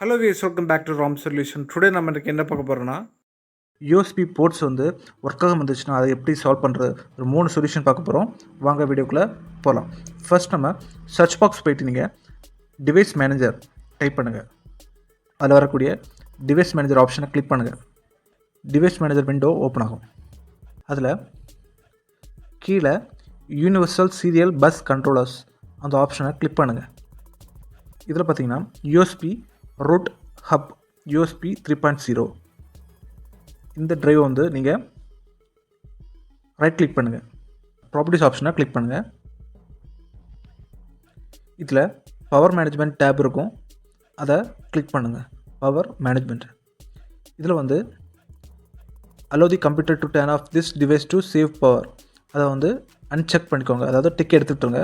Hello views, welcome back to Ram solution. Today நம்ம இன்றைக்கி என்ன பார்க்க போகிறோன்னா, யூஎஸ்பி போர்ட்ஸ் வந்து ஒர்க் ஆகாம இருந்துச்சுன்னா அதை எப்படி சால்வ் பண்ணுறது, ஒரு 3 சொல்யூஷன் பார்க்க போகிறோம். வாங்க வீடியோக்குள்ளே போகலாம். ஃபர்ஸ்ட் நம்ம சர்ச் பாக்ஸ் போயிட்டு நீங்கள் டிவைஸ் மேனேஜர் டைப் பண்ணுங்கள். அதில் வரக்கூடிய டிவைஸ் மேனேஜர் ஆப்ஷனை கிளிக் பண்ணுங்கள். டிவைஸ் மேனேஜர் விண்டோ ஓப்பன் ஆகும். அதில் கீழே யூனிவர்சல் சீரியல் பஸ் கண்ட்ரோலர்ஸ் அந்த ஆப்ஷனை கிளிக் பண்ணுங்கள். இதில் பார்த்தீங்கன்னா யூஎஸ்பி ரூட் ஹப் யூஎஸ்பி 3.0 இந்த ட்ரைவ் வந்து நீங்கள் ரைட் கிளிக் பண்ணுங்கள். ப்ராப்பர்ட்டிஸ் ஆப்ஷனை கிளிக் பண்ணுங்கள். இதில் பவர் மேனேஜ்மெண்ட் டேப் இருக்கும், அதை கிளிக் பண்ணுங்கள். பவர் மேனேஜ்மெண்ட் இதில் வந்து allow the computer to turn off this device to save power அதை வந்து அன்செக் பண்ணிக்கோங்க. அதாவது டிக் எடுத்துகிட்டுருங்க.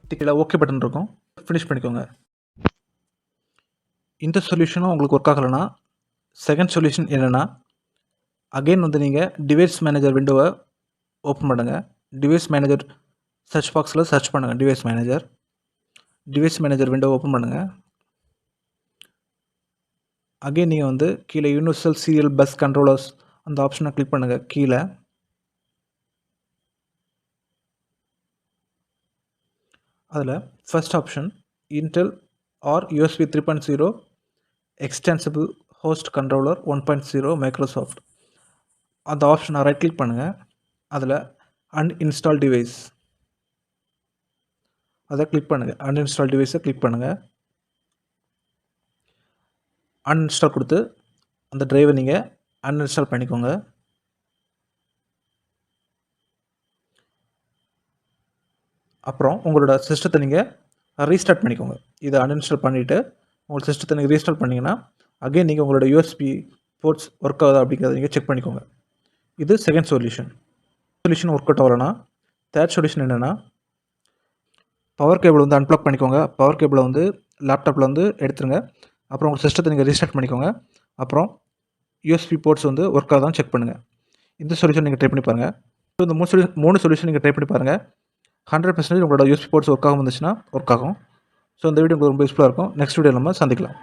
டிக்கில் ஓகே பட்டன் இருக்கும், ஃபினிஷ் பண்ணிக்கோங்க. இந்த சொல்யூஷனும் உங்களுக்கு ஒர்க் ஆகலைன்னா செகண்ட் சொல்யூஷன் என்னென்னா, அகெயின் வந்து நீங்கள் டிவைஸ் மேனேஜர் விண்டோவை ஓப்பன் பண்ணுங்கள். டிவைஸ் மேனேஜர் சர்ச் பாக்ஸில் சர்ச் பண்ணுங்கள். டிவைஸ் மேனேஜர் விண்டோ ஓப்பன் பண்ணுங்கள். அகெயின் நீங்கள் வந்து கீழே யூனிவர்சல் சீரியல் பஸ் கண்ட்ரோலர்ஸ் அந்த ஆப்ஷனை கிளிக் பண்ணுங்கள். கீழே அதில் first option Intel R USB 3.0 extensible host controller 1.0 Microsoft அந்த ஆப்ஷனை ரைட் கிளிக் பண்ணுங்கள். அதில் அன்இன்ஸ்டால் டிவைஸ் அதை கிளிக் பண்ணுங்கள். அன்இன்ஸ்டால் டிவைஸை கிளிக் பண்ணுங்கள். அன்இன்ஸ்டால் கொடுத்து அந்த ட்ரைவை நீங்கள் அன்இன்ஸ்டால் பண்ணிக்கோங்க. அப்புறம் உங்களோட சிஸ்டத்தை நீங்கள் ரீஸ்டார்ட் பண்ணிக்கோங்க. இதை அன்இன்ஸ்டால் பண்ணிவிட்டு உங்கள் சிஸ்டத்தை நீங்கள் ரீஸ்டார்ட் பண்ணிங்கன்னா அகெயின் நீங்கள் உங்களோட யூஎஸ்பி போர்ட்ஸ் ஒர்க் ஆகுதா அப்படிங்கிறத நீங்கள் செக் பண்ணிக்கோங்க. இது செகண்ட் சொல்யூஷன் ஒர்க் அவுட் ஆகலைன்னா தேர்ட் சொல்யூஷன் என்னென்னா, பவர் கேபிள் வந்து அன்ப்ளக் பண்ணிக்கோங்க. பவர் கேபிளை வந்து லேப்டாப்பில் வந்து எடுத்துருங்க. அப்புறம் உங்கள் சிஸ்டத்தை நீங்கள் ரீஸ்டார்ட் பண்ணிக்கோங்க. அப்புறம் யூஎஸ்பி போர்ட்ஸ் வந்து ஒர்க் ஆகுதான்னு செக் பண்ணுங்கள். இந்த சொல்யூஷன் நீங்கள் ட்ரை பண்ணி பாருங்கள். இந்த 3 சொல்யூஷன் நீங்கள் ட்ரை பண்ணி பாருங்கள். 100% உங்களோட யூஎஸ்பி போர்ட்ஸ் ஒர்க் ஆகும் வந்துச்சுன்னா ஒர்க் ஆகும். ஸோ இந்த வீடியோ உங்களுக்கு ரொம்ப யூஸ்ஃபுல்லாக இருக்கும். நெக்ஸ்ட் வீடியோ நம்ம சந்திக்கலாம்.